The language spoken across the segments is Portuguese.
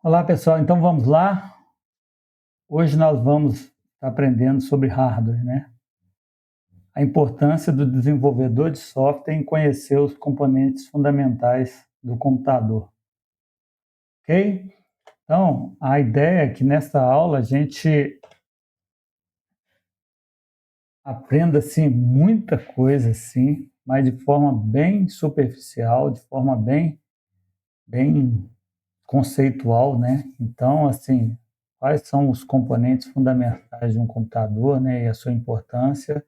Olá pessoal, então vamos lá. Hoje nós vamos estar aprendendo sobre hardware, né? A importância do desenvolvedor de software em conhecer os componentes fundamentais do computador. Ok? Então, a ideia é que nesta aula a gente aprenda assim, muita coisa assim, mas de forma bem superficial, de forma bem conceitual, né? Então, assim, quais são os componentes fundamentais de um computador, né? E a sua importância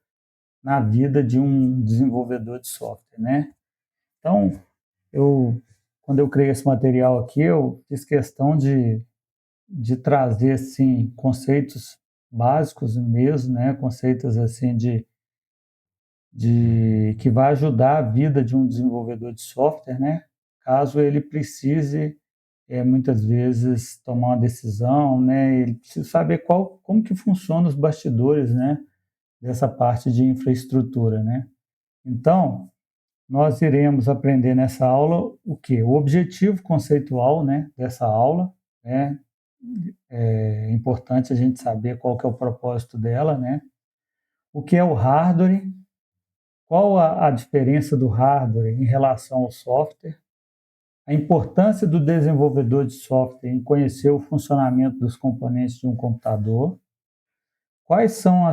na vida de um desenvolvedor de software, né? Então, quando eu criei esse material aqui, eu fiz questão de trazer, assim, conceitos básicos mesmo, né? Conceitos, assim, que vai ajudar a vida de um desenvolvedor de software, né? Caso ele precise, muitas vezes, tomar uma decisão, né? Ele precisa saber como que funciona os bastidores, né? Dessa parte de infraestrutura, né? Então, nós iremos aprender nessa aula o quê? O objetivo conceitual, né, dessa aula, né? É importante a gente saber qual que é o propósito dela, né? O que é o hardware, qual a diferença do hardware em relação ao software, a importância do desenvolvedor de software em conhecer o funcionamento dos componentes de um computador, quais são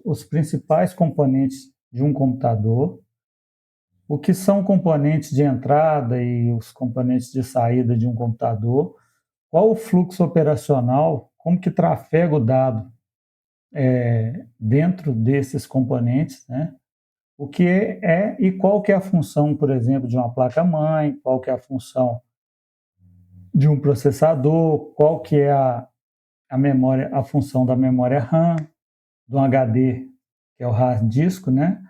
os principais componentes de um computador, o que são componentes de entrada e os componentes de saída de um computador, qual o fluxo operacional, como que trafega o dado dentro desses componentes, né? O que é e qual que é a função, por exemplo, de uma placa-mãe, qual que é a função de um processador, qual que é a memória, a função da memória RAM, do HD, que é o hard disk, né?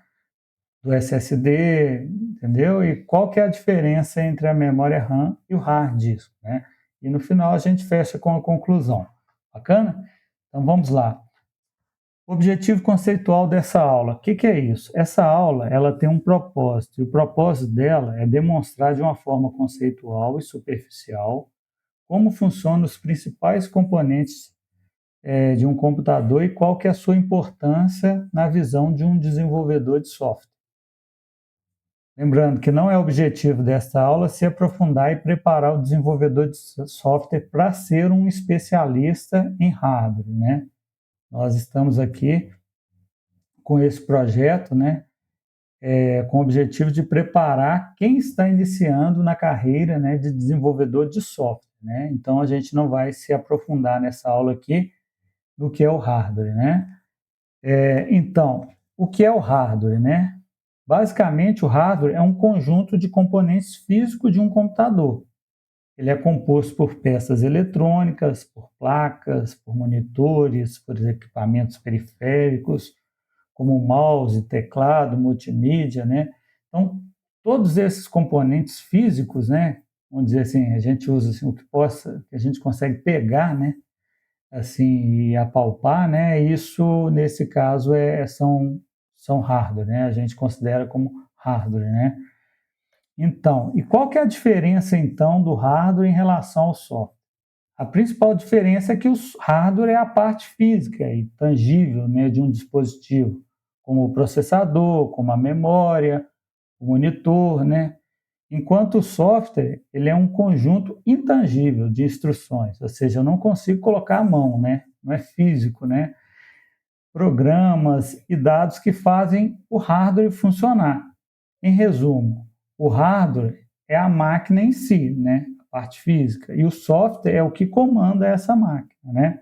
Do SSD, entendeu? E qual que é a diferença entre a memória RAM e o hard disk, né? E no final a gente fecha com a conclusão. Bacana? Então vamos lá. Objetivo conceitual dessa aula. O que é isso? Essa aula ela tem um propósito, e o propósito dela é demonstrar de uma forma conceitual e superficial como funcionam os principais componentes de um computador e qual que é a sua importância na visão de um desenvolvedor de software. Lembrando que não é objetivo desta aula se aprofundar e preparar o desenvolvedor de software para ser um especialista em hardware, né? Nós estamos aqui com esse projeto, né, com o objetivo de preparar quem está iniciando na carreira, né, de desenvolvedor de software, né? Então a gente não vai se aprofundar nessa aula aqui do que é o hardware, né? Então, o que é o hardware, né? Basicamente, o hardware é um conjunto de componentes físicos de um computador. Ele é composto por peças eletrônicas, por placas, por monitores, por equipamentos periféricos, como mouse, teclado, multimídia, né? Então, todos esses componentes físicos, né? Vamos dizer assim, a gente usa assim, que a gente consegue pegar, né? Assim, e apalpar, né? Isso, nesse caso, são hardware, né? A gente considera como hardware, né? Então, e qual que é a diferença, então, do hardware em relação ao software? A principal diferença é que o hardware é a parte física e tangível, né, de um dispositivo, como o processador, como a memória, o monitor, né? Enquanto o software, ele é um conjunto intangível de instruções, ou seja, eu não consigo colocar a mão, né? Não é físico, né? Programas e dados que fazem o hardware funcionar. Em resumo, o hardware é a máquina em si, né? A parte física, e o software é o que comanda essa máquina, né?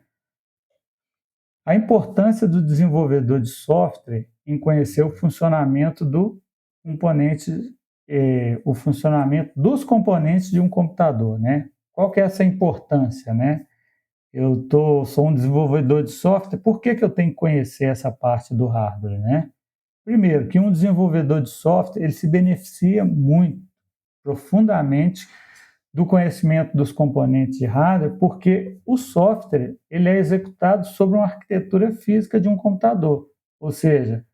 A importância do desenvolvedor de software em conhecer o funcionamento do componente, o funcionamento dos componentes de um computador, né? Qual que é essa importância, né? Sou um desenvolvedor de software, por que que eu tenho que conhecer essa parte do hardware, né? Primeiro, que um desenvolvedor de software, ele se beneficia muito, profundamente, do conhecimento dos componentes de hardware, porque o software ele é executado sobre uma arquitetura física de um computador. Ou seja,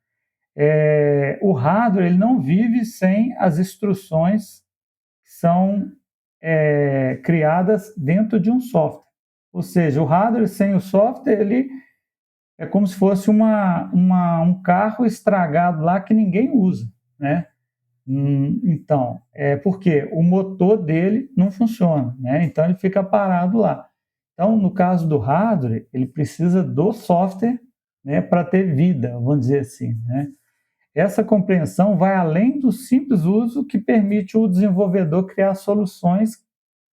o hardware ele não vive sem as instruções que são criadas dentro de um software. Ou seja, o hardware sem o software, ele é como se fosse um carro estragado lá que ninguém usa, né? Então, porque o motor dele não funciona, né? Então ele fica parado lá. Então, no caso do hardware, ele precisa do software, né, para ter vida, vamos dizer assim, né? Essa compreensão vai além do simples uso que permite o desenvolvedor criar soluções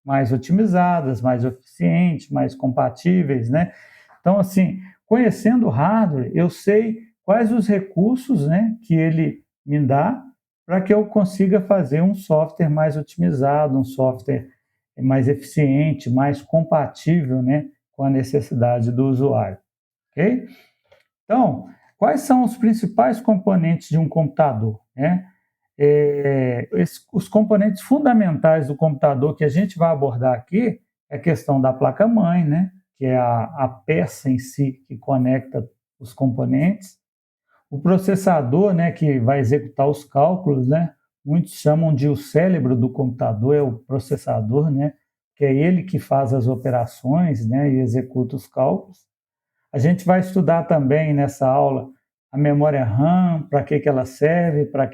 mais otimizadas, mais eficientes, mais compatíveis, né? Então, assim, conhecendo o hardware, eu sei quais os recursos, né, que ele me dá para que eu consiga fazer um software mais otimizado, um software mais eficiente, mais compatível, né, com a necessidade do usuário, ok? Então, quais são os principais componentes de um computador, né? Os componentes fundamentais do computador que a gente vai abordar aqui é a questão da placa-mãe, né? Que é a peça em si que conecta os componentes. O processador, né, que vai executar os cálculos, né? Muitos chamam de o cérebro do computador, é o processador, né? Que é ele que faz as operações, né, e executa os cálculos. A gente vai estudar também nessa aula a memória RAM, para que ela serve, para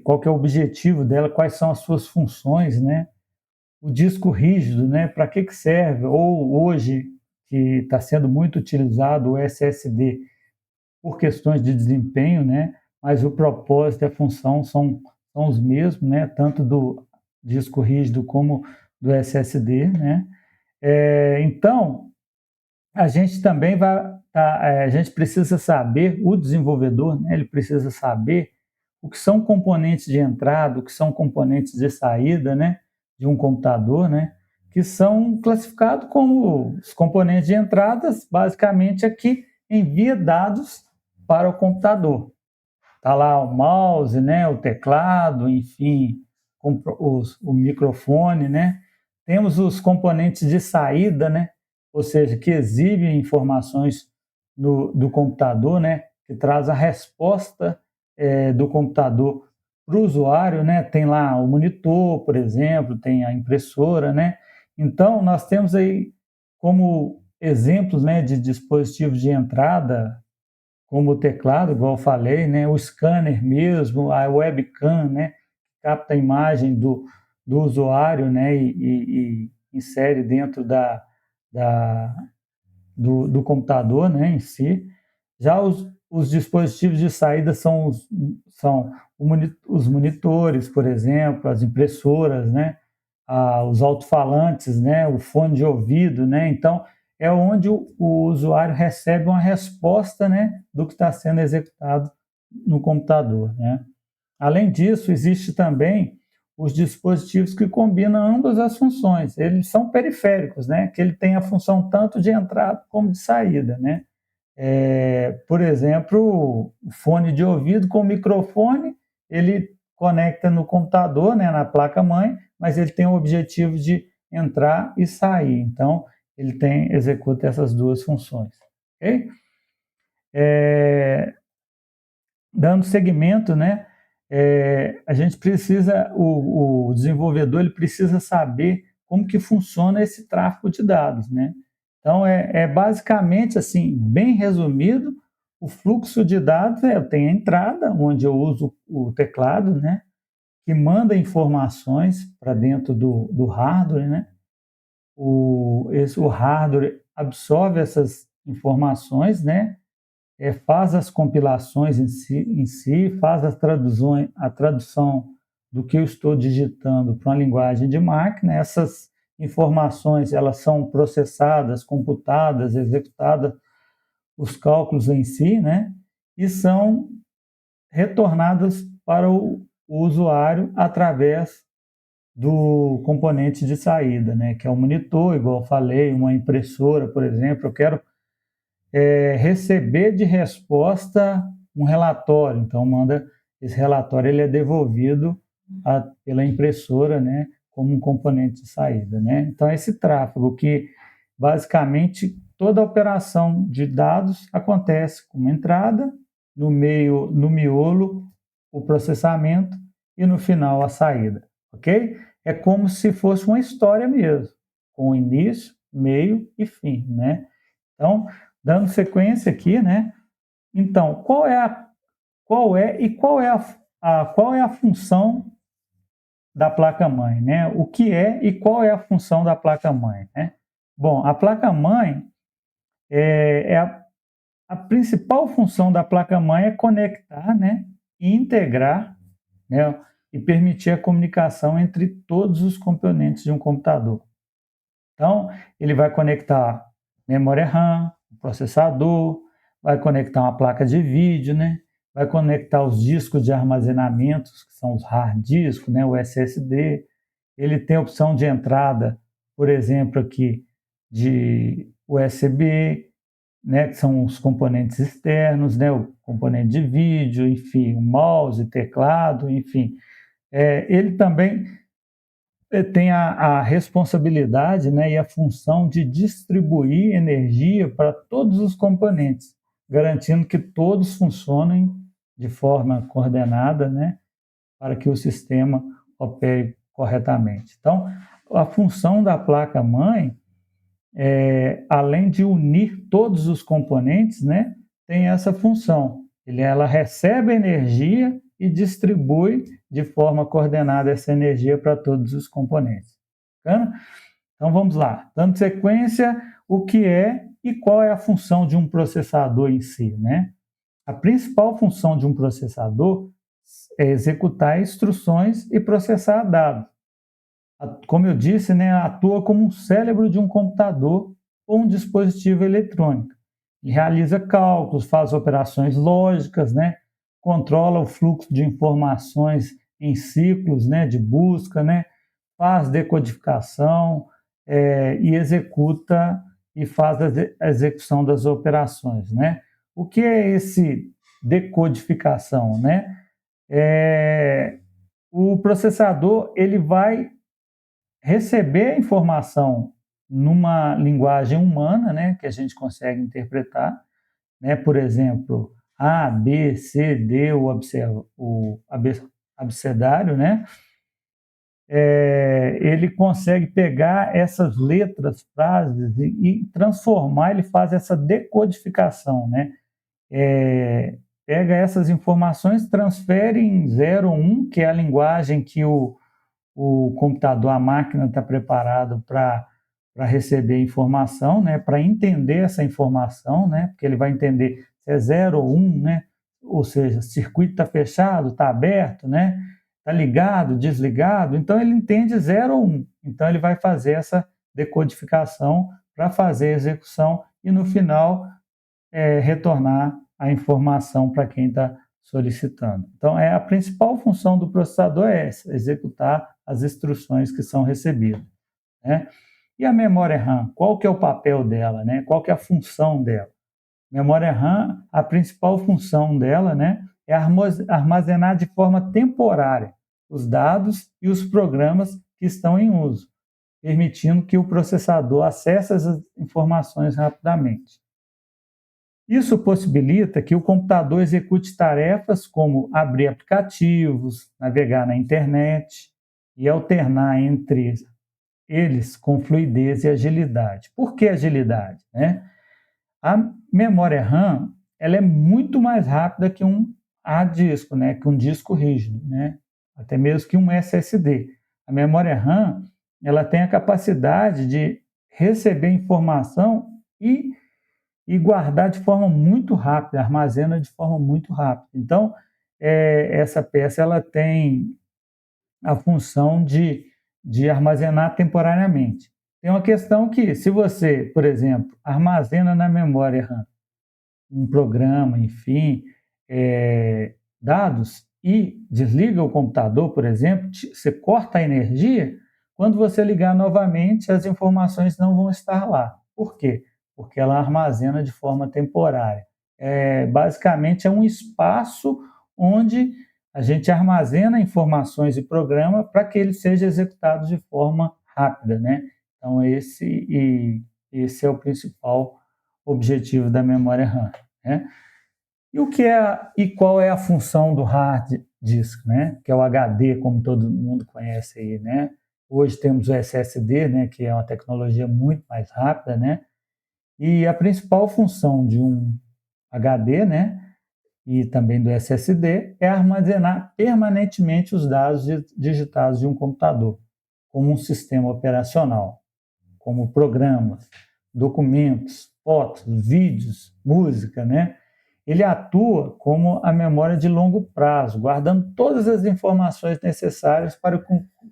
qual que é o objetivo dela, quais são as suas funções, né? O disco rígido, né? Para que serve? Ou hoje, que está sendo muito utilizado o SSD por questões de desempenho, né? Mas o propósito e a função são os mesmos, né? Tanto do disco rígido como do SSD, né? Então, a gente também a gente precisa saber, o desenvolvedor, né, ele precisa saber o que são componentes de entrada, o que são componentes de saída, né, de um computador, né, que são classificados como os componentes de entradas, basicamente é que envia dados para o computador. Está lá o mouse, né, o teclado, enfim, o microfone, né? Temos os componentes de saída, né? Ou seja, que exibem informações do computador, né? Que traz a resposta do computador para o usuário, né? Tem lá o monitor, por exemplo, tem a impressora, né? Então, nós temos aí como exemplos, né, de dispositivos de entrada, como o teclado, igual eu falei, né? O scanner mesmo, a webcam, né? Capta a imagem do usuário, né? E insere dentro da, do computador, né? Em si. Já os dispositivos de saída são os monitores, por exemplo, as impressoras, né? Os alto-falantes, né? O fone de ouvido, né? Então, é onde o usuário recebe uma resposta, né, do que está sendo executado no computador, né? Além disso, existe também os dispositivos que combinam ambas as funções. Eles são periféricos, né? Que ele tem a função tanto de entrada como de saída, né? Por exemplo, o fone de ouvido com microfone, ele conecta no computador, né, na placa-mãe, mas ele tem o objetivo de entrar e sair. Então, ele executa essas duas funções. Ok? Dando seguimento, né, a gente precisa, o desenvolvedor ele precisa saber como que funciona esse tráfego de dados, né? Então, basicamente, assim, bem resumido, o fluxo de dados eu tenho a entrada, onde eu uso o teclado, né, que manda informações para dentro do hardware, né? O hardware absorve essas informações, né? Faz as compilações em si, faz a tradução do que eu estou digitando para uma linguagem de máquina. Essas informações elas são processadas, computadas, executadas, os cálculos em si, né? E são retornadas para o usuário através do componente de saída, né? Que é o monitor, igual eu falei, uma impressora, por exemplo. Eu quero receber de resposta um relatório. Então, esse relatório ele é devolvido pela impressora, né, como um componente de saída, né? Então, esse tráfego que, basicamente, toda a operação de dados acontece com uma entrada, no meio, no miolo, o processamento e no final a saída, ok? É como se fosse uma história mesmo, com início, meio e fim, né? Então, dando sequência aqui, né? Então, qual é a função da placa-mãe, né? O que é e qual é a função da placa-mãe, né? Bom, a placa-mãe a principal função da placa-mãe é conectar, né, e integrar, né, e permitir a comunicação entre todos os componentes de um computador. Então, ele vai conectar memória RAM, processador, vai conectar uma placa de vídeo, né? Vai conectar os discos de armazenamento, que são os hard discos, né? O SSD. Ele tem a opção de entrada, por exemplo, aqui de USB, né? Que são os componentes externos, né? O componente de vídeo, enfim, o mouse, teclado, enfim. Ele também tem a responsabilidade, né, e a função de distribuir energia para todos os componentes, garantindo que todos funcionem de forma coordenada, né, para que o sistema opere corretamente. Então, a função da placa-mãe, além de unir todos os componentes, né, tem essa função. Ela recebe energia e distribui de forma coordenada essa energia para todos os componentes. Bacana? Então vamos lá. Dando sequência, o que é e qual é a função de um processador em si, né? A principal função de um processador é executar instruções e processar dados. Como eu disse, né, atua como um cérebro de um computador ou um dispositivo eletrônico. Ele realiza cálculos, faz operações lógicas, né, controla o fluxo de informações em ciclos, né, de busca, né, faz decodificação e executa e faz a execução das operações, né? O que é esse decodificação, né? O processador ele vai receber a informação numa linguagem humana, né, que a gente consegue interpretar, né, por exemplo, A, B, C, D, o abecedário, né, ele consegue pegar essas letras, frases e transformar, ele faz essa decodificação, né, pega essas informações, transfere em 0 ou 1, que é a linguagem que o computador, a máquina está preparado para receber informação, né, para entender essa informação, né, porque ele vai entender se é 0 ou 1, né, ou seja, circuito está fechado, está aberto, né, está ligado, desligado, então ele entende 0 ou 1. Então ele vai fazer essa decodificação para fazer a execução e no final retornar a informação para quem está solicitando. Então, a principal função do processador é essa, executar as instruções que são recebidas, né? E a memória RAM, qual que é o papel dela, né? Qual que é a função dela? Memória RAM, a principal função dela, né, é armazenar de forma temporária os dados e os programas que estão em uso, permitindo que o processador acesse as informações rapidamente. Isso possibilita que o computador execute tarefas como abrir aplicativos, navegar na internet e alternar entre eles com fluidez e agilidade. Por que agilidade, né? A memória RAM ela é muito mais rápida que um hard disco, né? Que um disco rígido, né? Até mesmo que um SSD. A memória RAM ela tem a capacidade de receber informação e guardar de forma muito rápida, armazena de forma muito rápida. Então, essa peça ela tem a função de armazenar temporariamente. Tem uma questão que, se você, por exemplo, armazena na memória RAM um programa, enfim, dados e desliga o computador, por exemplo, você corta a energia, quando você ligar novamente, as informações não vão estar lá. Por quê? Porque ela armazena de forma temporária. Basicamente, é um espaço onde a gente armazena informações e programa para que ele seja executado de forma rápida, né? Então, esse é o principal objetivo da memória RAM, né? E qual é a função do hard disk, né? Que é o HD, como todo mundo conhece aí, né? Hoje temos o SSD, né? Que é uma tecnologia muito mais rápida, né? E a principal função de um HD, né? E também do SSD é armazenar permanentemente os dados digitados de um computador, como um sistema operacional, como programas, documentos, fotos, vídeos, música, né? Ele atua como a memória de longo prazo, guardando todas as informações necessárias para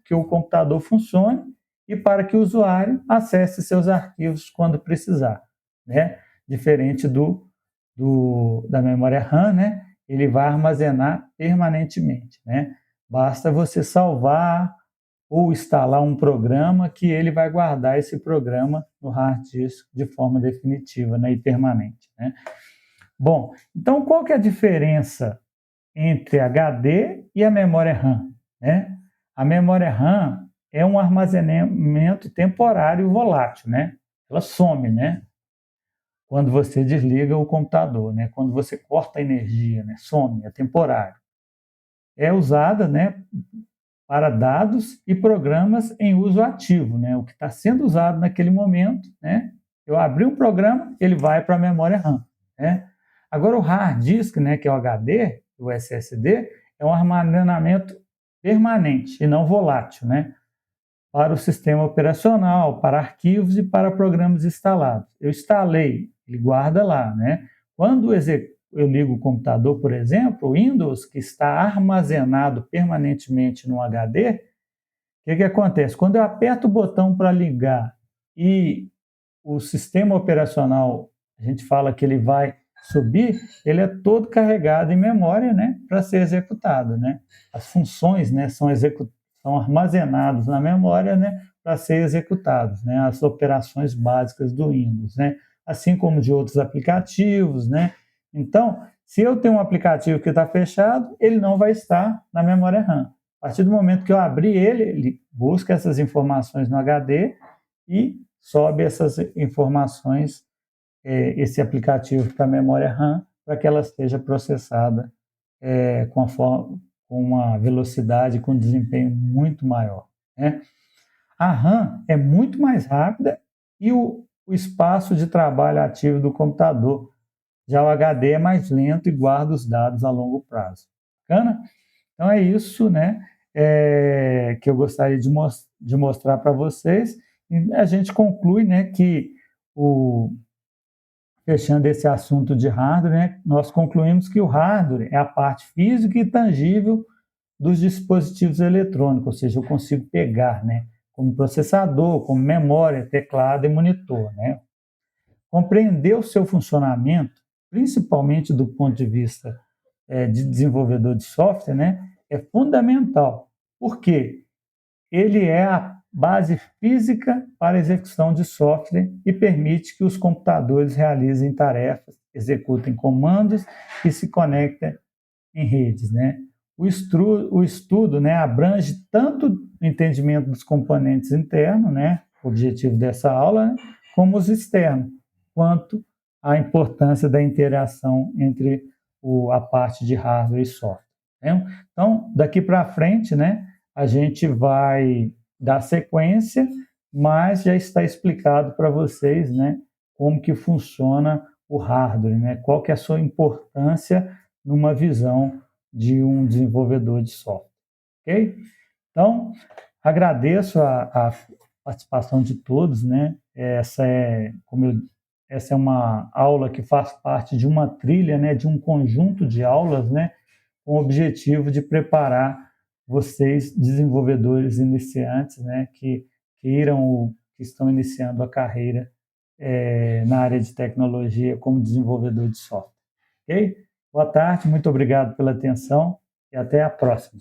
que o computador funcione e para que o usuário acesse seus arquivos quando precisar, né? Diferente da memória RAM, né? Ele vai armazenar permanentemente, né? Basta você salvar ou instalar um programa que ele vai guardar esse programa no hard disk de forma definitiva, né, e permanente, né? Bom, então qual que é a diferença entre HD e a memória RAM, né? A memória RAM é um armazenamento temporário volátil, né? Ela some, né? Quando você desliga o computador, né? Quando você corta a energia, né? Some, é temporário. É usada, né, para dados e programas em uso ativo, né? O que está sendo usado naquele momento, né? Eu abri um programa, ele vai para a memória RAM, né? Agora o hard disk, né, que é o HD, o SSD, é um armazenamento permanente e não volátil, né? Para o sistema operacional, para arquivos e para programas instalados. Eu instalei, ele guarda lá, né? Quando eu ligo o computador, por exemplo, o Windows, que está armazenado permanentemente no HD, o que acontece? Quando eu aperto o botão para ligar e o sistema operacional, a gente fala que ele vai subir, ele é todo carregado em memória, né, para ser executado, né? As funções, né, são armazenadas na memória, né, para ser executados, né? As operações básicas do Windows, né? Assim como de outros aplicativos, né? Então, se eu tenho um aplicativo que está fechado, ele não vai estar na memória RAM. A partir do momento que eu abrir ele, ele busca essas informações no HD e sobe essas informações, esse aplicativo para a memória RAM, para que ela esteja processada com uma velocidade, com desempenho muito maior, né? A RAM é muito mais rápida e o espaço de trabalho ativo do computador. Já o HD é mais lento e guarda os dados a longo prazo. Bacana? Então é isso, né? Que eu gostaria de mostrar para vocês. E a gente conclui, né, que fechando esse assunto de hardware, né, nós concluímos que o hardware é a parte física e tangível dos dispositivos eletrônicos, ou seja, eu consigo pegar, né, como processador, como memória, teclado e monitor, né? Compreender o seu funcionamento, principalmente do ponto de vista de desenvolvedor de software, né, é fundamental, porque ele é a base física para a execução de software e permite que os computadores realizem tarefas, executem comandos e se conectem em redes, né? O estudo, né, abrange tanto o entendimento dos componentes internos, né, o objetivo dessa aula, né, como os externos, quanto a importância da interação entre a parte de hardware e software, né? Então, daqui para frente, né, a gente vai dar sequência, mas já está explicado para vocês, né, como que funciona o hardware, né, qual que é a sua importância numa visão de um desenvolvedor de software, ok? Então, agradeço a participação de todos, né? Essa é uma aula que faz parte de uma trilha, né, de um conjunto de aulas, né, com o objetivo de preparar vocês, desenvolvedores iniciantes, né, que estão iniciando a carreira na área de tecnologia como desenvolvedor de software, ok? Boa tarde, muito obrigado pela atenção e até a próxima.